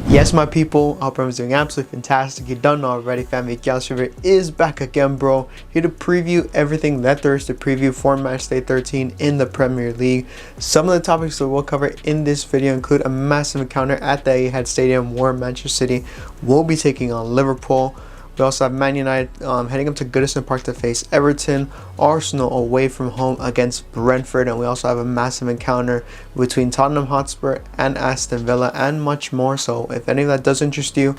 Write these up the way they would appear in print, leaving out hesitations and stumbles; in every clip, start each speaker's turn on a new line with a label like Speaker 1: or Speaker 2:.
Speaker 1: Yes, my people, hope everyone's doing absolutely fantastic. You don't know already, family. Galaxy is back again, bro. Here to preview everything that there is to preview for Matchday 13 in the Premier League. Some of the topics that we'll cover in this video include a massive encounter at the Etihad Stadium where Manchester City will be taking on Liverpool. We also have Man United heading up to Goodison Park to face Everton, Arsenal away from home against Brentford, and we also have a massive encounter between Tottenham Hotspur and Aston Villa, and much more. So if any of that does interest you,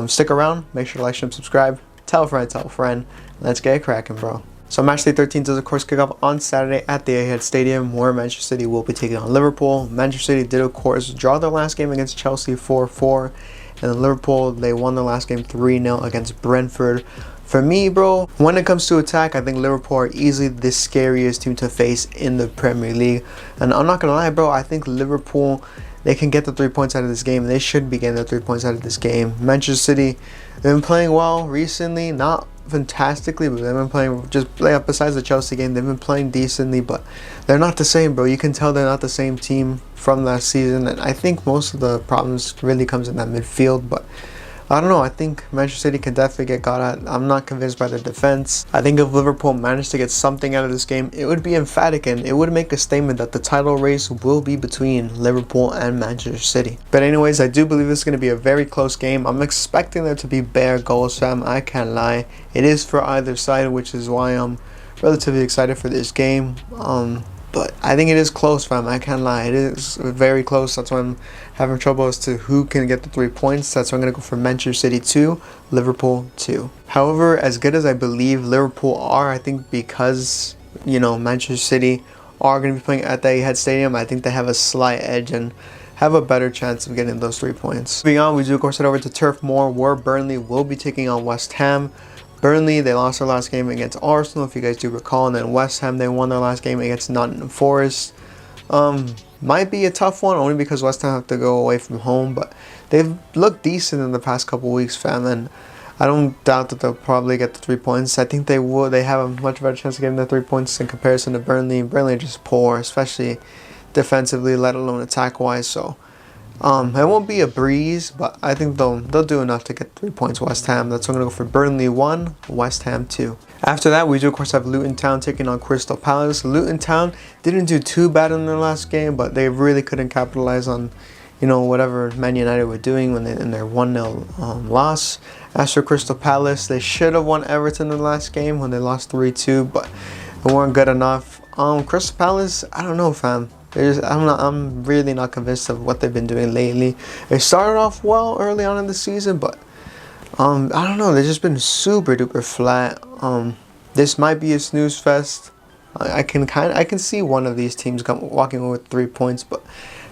Speaker 1: stick around, make sure to like, share, and subscribe, tell a friend, let's get it cracking, bro. So Matchday 13 does of course kick off on Saturday at the Etihad Stadium where Manchester City will be taking on Liverpool. Manchester City did of course draw their last game against Chelsea 4-4. And then Liverpool, they won their last game 3-0 against Brentford. For me, bro, when it comes to attack, I think Liverpool are easily the scariest team to face in the Premier League. And I'm not going to lie, bro, I think Liverpool, they can get the 3 points out of this game. They should be getting the 3 points out of this game. Manchester City, they've been playing well recently, not fantastically, but they've been playing, just besides the Chelsea game, they've been playing decently, but they're not the same, bro. You can tell they're not the same team from last season, and I think most of the problems really comes in that midfield. But I don't know, I think Manchester City can definitely get got at. I'm not convinced by their defense. I think if Liverpool managed to get something out of this game, it would be emphatic, and it would make a statement that the title race will be between Liverpool and Manchester City. But anyways, I do believe this is going to be a very close game. I'm expecting there to be bare goals, fam. I can't lie. It is for either side, which is why I'm relatively excited for this game. But I think it is close, fam. I can't lie. It is very close. That's why I'm having trouble as to who can get the 3 points. That's why I'm going to go for Manchester City 2, Liverpool 2. However, as good as I believe Liverpool are, I think because, you know, Manchester City are going to be playing at the Etihad Stadium, I think they have a slight edge and have a better chance of getting those 3 points. Moving on, we do of course head over to Turf Moor where Burnley will be taking on West Ham. Burnley, they lost their last game against Arsenal, if you guys do recall, and then West Ham, they won their last game against Nottingham Forest. Might be a tough one, only because West Ham have to go away from home, but they've looked decent in the past couple weeks, fam, and I don't doubt that they'll probably get the 3 points. I think they will. They have a much better chance of getting the 3 points in comparison to Burnley. Burnley are just poor, especially defensively, let alone attack-wise, so it won't be a breeze, but I think they'll do enough to get 3 points. West Ham. That's why I'm going to go for Burnley 1, West Ham 2. After that, we do of course have Luton Town taking on Crystal Palace. Luton Town didn't do too bad in their last game, but they really couldn't capitalize on, you know, whatever Man United were doing when in their 1-0 loss. As for Crystal Palace, they should have won Everton in the last game when they lost 3-2, but it weren't good enough. Crystal Palace, I don't know, fam. I'm really not convinced of what they've been doing lately. They started off well early on in the season, but I don't know. They've just been super duper flat. This might be a snooze fest. I can see one of these teams walking away with 3 points, but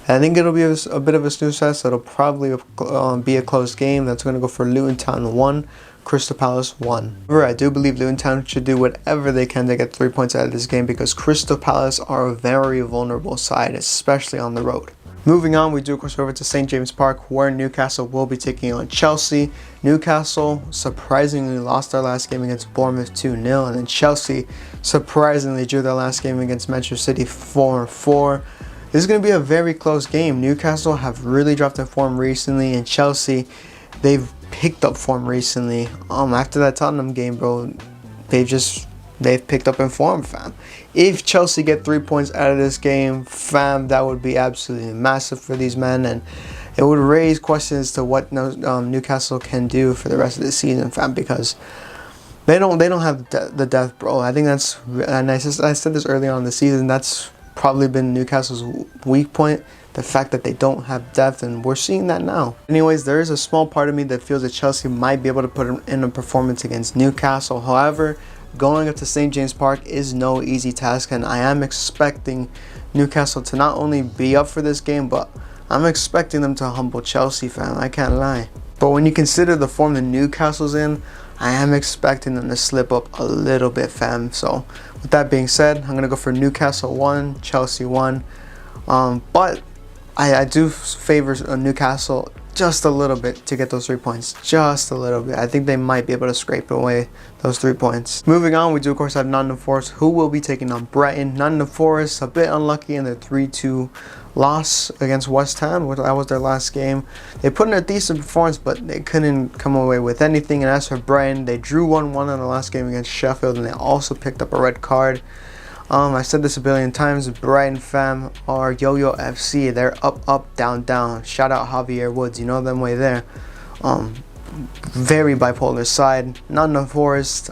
Speaker 1: I think it'll be a bit of a snooze fest. It'll probably be a close game. That's going to go for Luton Town 1, Crystal Palace 1. However, I do believe Luton Town should do whatever they can to get 3 points out of this game because Crystal Palace are a very vulnerable side, especially on the road. Moving on, we do of course over to St. James Park where Newcastle will be taking on Chelsea. Newcastle surprisingly lost their last game against Bournemouth 2-0, and then Chelsea surprisingly drew their last game against Manchester City 4-4. This is going to be a very close game. Newcastle have really dropped their form recently, and Chelsea, they've picked up form recently. After that Tottenham game, bro, they've picked up in form, fam. If Chelsea get 3 points out of this game, fam, that would be absolutely massive for these men, and it would raise questions to what Newcastle can do for the rest of the season, fam, because they don't have the depth, bro. I think that's, and I said this early on in the season, that's probably been Newcastle's weak point, the fact that they don't have depth, and we're seeing that now. Anyways, there is a small part of me that feels that Chelsea might be able to put in a performance against Newcastle. However, going up to St. James Park is no easy task, and I am expecting Newcastle to not only be up for this game, but I'm expecting them to humble Chelsea, fam. I can't lie. But when you consider the form that Newcastle's in, I am expecting them to slip up a little bit, fam. So with that being said, I'm going to go for Newcastle 1, Chelsea 1. But I do favor Newcastle just a little bit to get those 3 points. Just a little bit. I think they might be able to scrape away those 3 points. Moving on, we do of course have Nottingham Forest, who will be taking on Brighton. Nottingham Forest a bit unlucky in their 3-2 loss against West Ham. That was their last game. They put in a decent performance, but they couldn't come away with anything. And as for Brighton, they drew 1-1 in the last game against Sheffield, and they also picked up a red card. I said this a billion times. Brighton fam are Yo-Yo FC. They're up, up, down, down. Shout out Javier Woods. You know them way there. Very bipolar side. Nottingham Forest.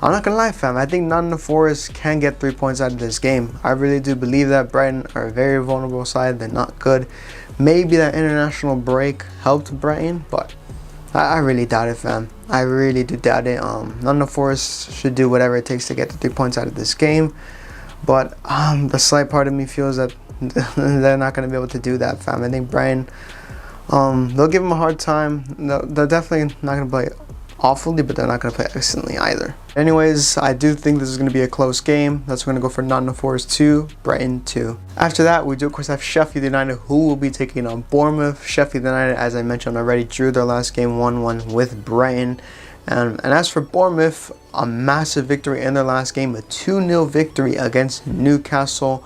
Speaker 1: I'm not gonna lie, fam. I think Nottingham Forest can get 3 points out of this game. I really do believe that. Brighton are a very vulnerable side. They're not good. Maybe that international break helped Brighton, but I really doubt it, fam. I really do doubt it. Nottingham Forest should do whatever it takes to get the 3 points out of this game, but the slight part of me feels that they're not gonna be able to do that, fam. I think Brighton, they'll give them a hard time. They're definitely not gonna play awfully, but they're not going to play excellently either. Anyways, I do think this is going to be a close game. That's going to go for Nottingham Forest 2, Brighton 2. After that, we do of course have Sheffield United, who will be taking on Bournemouth. Sheffield United, as I mentioned already, drew their last game 1-1 with Brighton. And as for Bournemouth, a massive victory in their last game, a 2-0 victory against Newcastle.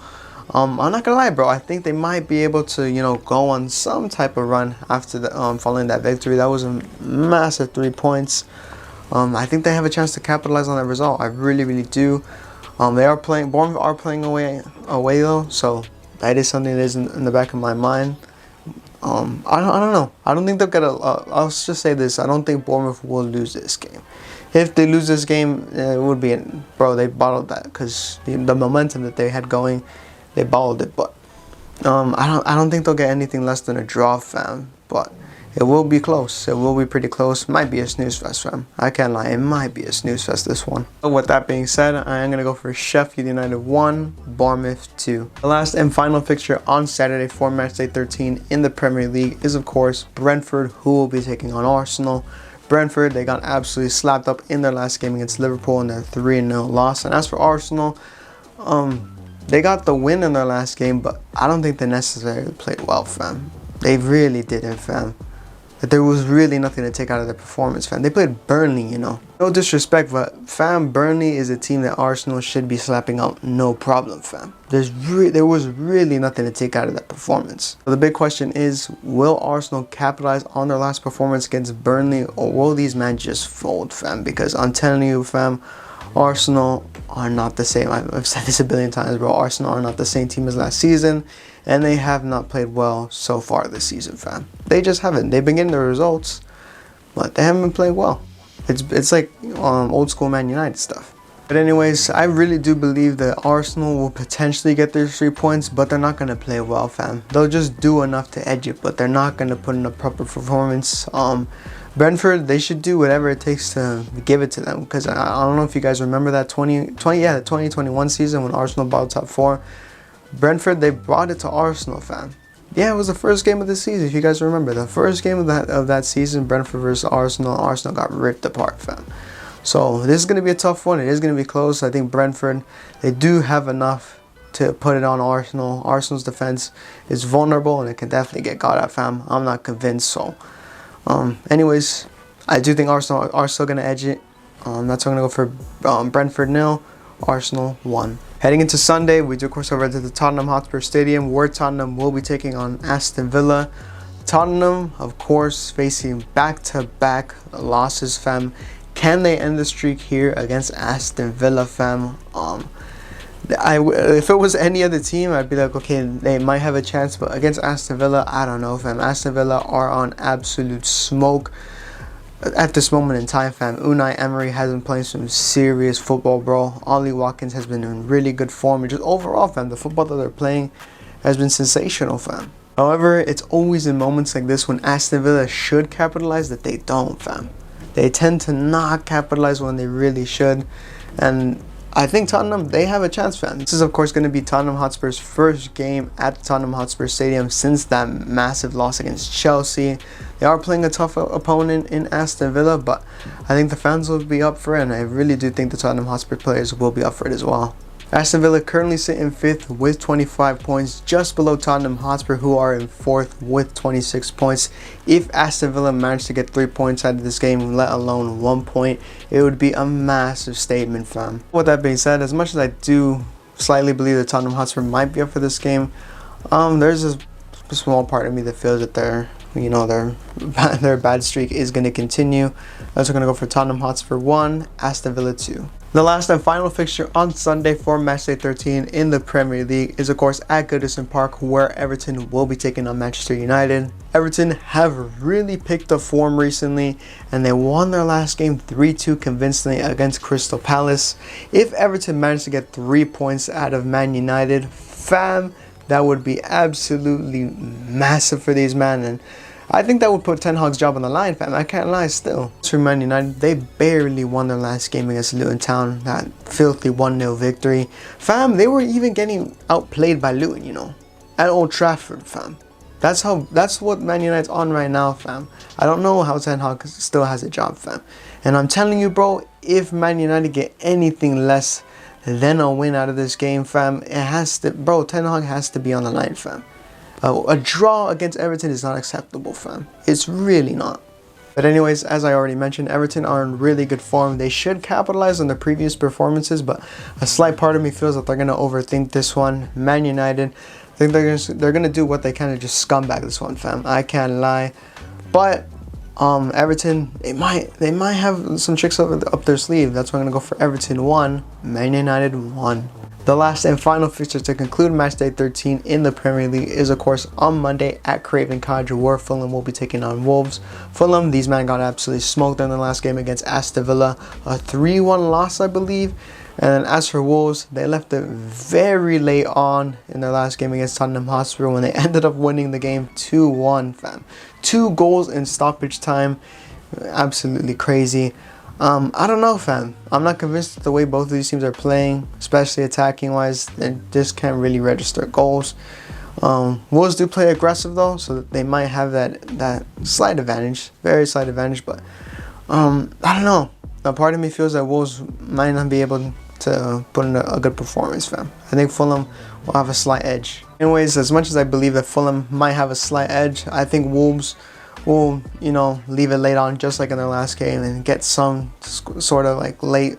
Speaker 1: I'm not gonna lie, bro. I think they might be able to, go on some type of run after the following that victory. That was a massive 3 points. I think they have a chance to capitalize on that result. I really, really do. Bournemouth are playing away though, so that is something that is in the back of my mind. I don't know. I don't think they'll get I'll just say this. I don't think Bournemouth will lose this game. If they lose this game, it would be, they bottled that because the momentum that they had going. They balled it, but I don't think they'll get anything less than a draw, fam. But it will be close. It will be pretty close. Might be a snooze fest, fam. I can't lie. It might be a snooze fest, this one. But with that being said, I am going to go for Sheffield United 1, Bournemouth 2. The last and final fixture on Saturday for Matchday 13 in the Premier League is, of course, Brentford, who will be taking on Arsenal. Brentford, they got absolutely slapped up in their last game against Liverpool in their 3-0 loss. And as for Arsenal, they got the win in their last game, but I don't think they necessarily played well, fam. They really didn't, fam. But there was really nothing to take out of their performance, fam. They played Burnley, No disrespect, but fam, Burnley is a team that Arsenal should be slapping out no problem, fam. There was really nothing to take out of that performance. So the big question is, will Arsenal capitalize on their last performance against Burnley, or will these men just fold, fam? Because I'm telling you, fam, Arsenal are not the same. I've said this a billion times, bro. Arsenal are not the same team as last season, and they have not played well so far this season, fam. They just haven't. They've been getting the results, but they haven't been playing well. It's like old school Man United stuff. But anyways, I really do believe that Arsenal will potentially get their 3 points, but they're not going to play well, fam. They'll just do enough to edge it, but they're not going to put in a proper performance. Brentford, they should do whatever it takes to give it to them, because I don't know if you guys remember that the 2021 season when Arsenal bought top 4. Brentford, they brought it to Arsenal, fam. Yeah, it was the first game of the season, if you guys remember. The first game of that season, Brentford versus Arsenal got ripped apart, fam. So this is going to be a tough one. It is going to be close. I think Brentford, they do have enough to put it on Arsenal. Arsenal's defense is vulnerable, and it can definitely get got at, fam. I'm not convinced, so... anyways, I do think Arsenal are still going to edge it. That's why I'm going to go for Brentford 0, Arsenal 1. Heading into Sunday, we do of course over to the Tottenham Hotspur Stadium, where Tottenham will be taking on Aston Villa. Tottenham, of course, facing back-to-back losses, fam. Can they end the streak here against Aston Villa, fam? If it was any other team, I'd be like, okay, they might have a chance, but against Aston Villa, I don't know, fam. Aston Villa are on absolute smoke at this moment in time, fam. Unai Emery has been playing some serious football, bro. Ollie Watkins has been in really good form, and just overall, fam, the football that they're playing has been sensational, fam. However, it's always in moments like this when Aston Villa should capitalize that they don't, fam. They tend to not capitalize when they really should, and I think Tottenham, they have a chance, fam. This is, of course, going to be Tottenham Hotspur's first game at the Tottenham Hotspur Stadium since that massive loss against Chelsea. They are playing a tough opponent in Aston Villa, but I think the fans will be up for it, and I really do think the Tottenham Hotspur players will be up for it as well. Aston Villa currently sit in 5th with 25 points, just below Tottenham Hotspur, who are in 4th with 26 points. If Aston Villa managed to get 3 points out of this game, let alone 1 point, it would be a massive statement, fam. With that being said, as much as I do slightly believe that Tottenham Hotspur might be up for this game, There's a small part of me that feels that their bad streak is going to continue. That's going to go for Tottenham Hotspur 1, Aston Villa 2. The last and final fixture on Sunday for Matchday 13 in the Premier League is of course at Goodison Park, where Everton will be taking on Manchester United. Everton have really picked up form recently, and they won their last game 3-2 convincingly against Crystal Palace. If Everton managed to get 3 points out of Man United, fam, that would be absolutely massive for these men, and I think that would put Ten Hag's job on the line, fam. I can't lie still. For Man United, they barely won their last game against Luton Town. That filthy 1-0 victory. Fam, they were even getting outplayed by Luton, at Old Trafford, fam. That's what Man United's on right now, fam. I don't know how Ten Hag still has a job, fam. And I'm telling you, bro, if Man United get anything less than a win out of this game, fam, Ten Hag has to be on the line, fam. A draw against Everton is not acceptable, fam. It's really not. But anyways, as I already mentioned, Everton are in really good form. They should capitalize on the previous performances, but a slight part of me feels that they're going to overthink this one. Man United, I think they're going to do what they can to just scumbag this one, fam. I can't lie. But Everton, they might have some tricks up their sleeve. That's why I'm going to go for Everton 1, Man United 1. The last and final fixture to conclude Matchday 13 in the Premier League is of course on Monday at Craven Cottage, where Fulham will be taking on Wolves. Fulham, these men got absolutely smoked in the last game against Aston Villa, a 3-1 loss I believe. And as for Wolves, they left it very late on in their last game against Tottenham Hotspur when they ended up winning the game 2-1, fam. 2 goals in stoppage time, absolutely crazy. I don't know, fam. I'm not convinced the way both of these teams are playing, especially attacking wise. They just can't really register goals. Wolves do play aggressive though, so they might have that slight advantage, very slight advantage. But I don't know. A part of me feels that Wolves might not be able to put in a good performance, fam. I think Fulham will have a slight edge. Anyways, as much as I believe that Fulham might have a slight edge, I think Wolves will, leave it late on just like in their last game and get some sort of like late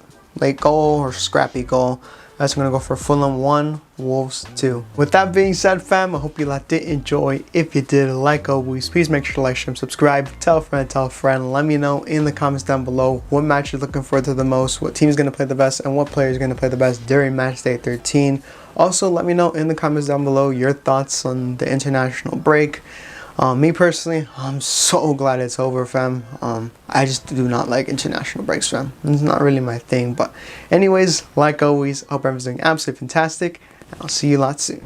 Speaker 1: goal or scrappy goal. That's going to go for Fulham 1, Wolves 2. With that being said, fam, I hope you lot did enjoy. If you did, like always, please make sure to like, share, and subscribe. Tell a friend. Let me know in the comments down below what match you're looking forward to the most, what team is going to play the best, and what player is going to play the best during Matchday 13. Also, let me know in the comments down below your thoughts on the international break. Me personally, I'm so glad it's over, fam. I just do not like international breaks, fam. It's not really my thing. But anyways, like always, hope everyone's doing absolutely fantastic. And I'll see you lot soon.